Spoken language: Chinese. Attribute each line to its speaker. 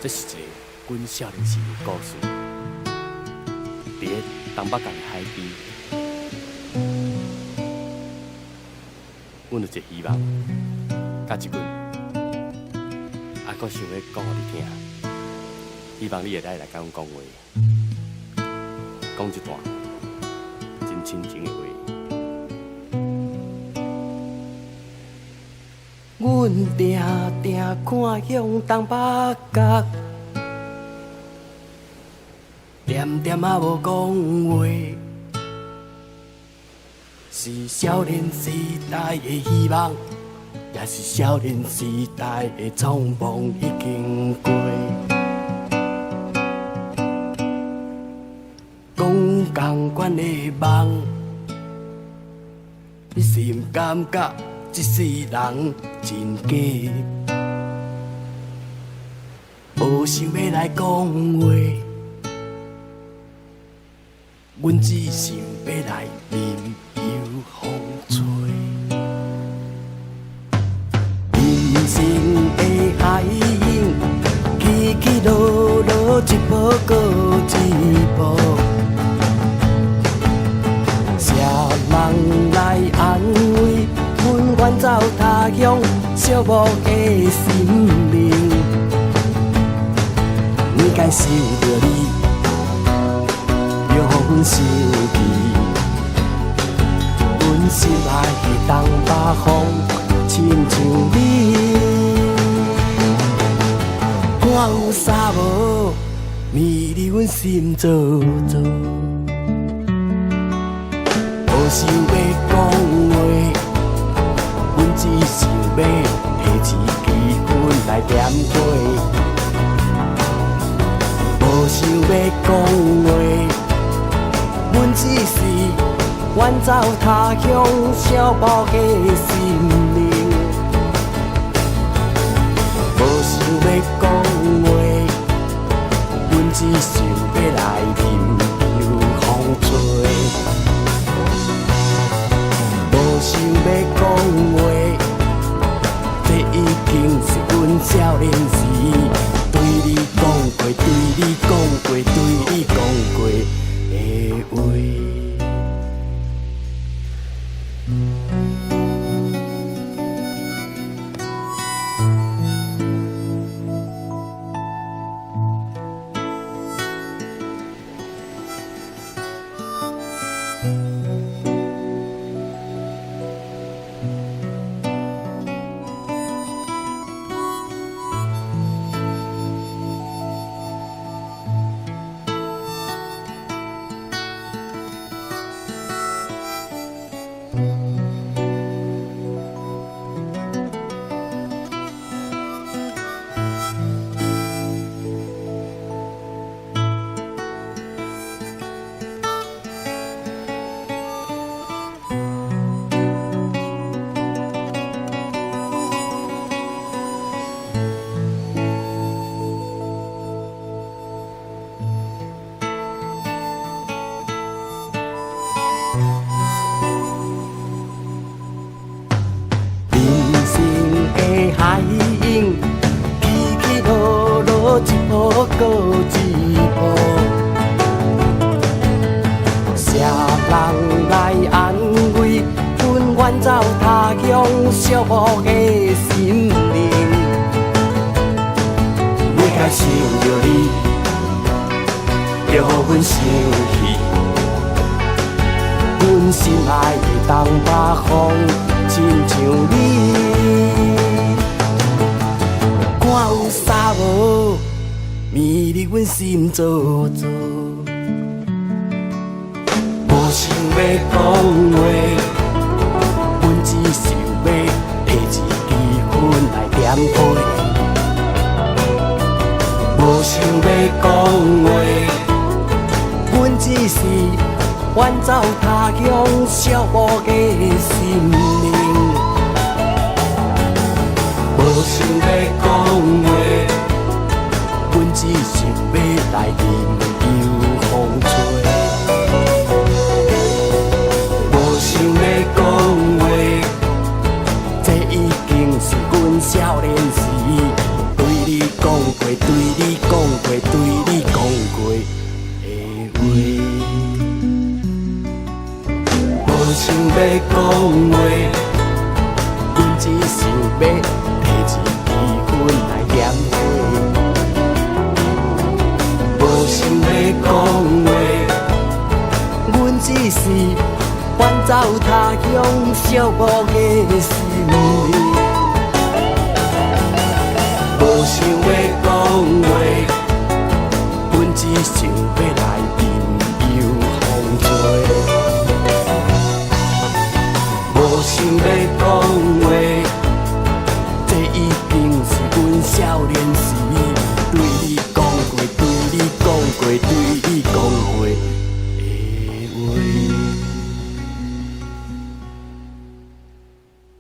Speaker 1: 这是一个阮少年时的故事。伫咧东北角的海边，阮有一个希望，甲一群还阁想要讲互你听。希望你会来甲阮讲话，讲一段真亲情的话。阮定定看向东北角，点点啊无讲话，是少年时代的希望，也是少年时代的匆忙已经过。讲同款的梦，你心感觉一世人真假，无想要来讲话，阮只想要来任由风吹。人生的海涌，起起落落，一步过一步。谁人来安慰阮远走他乡寂寞的心灵？你敢想着你，又予阮想起，阮心爱的东北风，亲像你。看有啥无，迷离阮心做做。无想要讲话，阮只想要提一支烟来点火。无想要讲话，阮只是远走他乡寂寞的心灵。无想要讲话，阮只想要来任由风吹。想要讲话，这已经是阮少年时对你讲过、对你讲过、对你讲过的话。海涌起起落落，一步过一步。谁人来安慰阮远走他乡寂寞的心灵？你敢想着你，就予阮想起，阮心爱的东北风，亲像你。看有啥无，迷离阮心做做。无想要讲话，阮只想要提一支烟来点火。无想要讲话，阮只是远走他乡寂寞的心灵。无想要讲话，阮只想要来任由风吹。无想要讲话，这已经是阮少年时对你讲过、对你
Speaker 2: 讲话，阮只想要提一支烟来点火。无想要讲话，阮只是远走他乡寂寞的心。无想要讲话，阮只想要来任由风吹。无想要讲话，这已经是阮少年时对。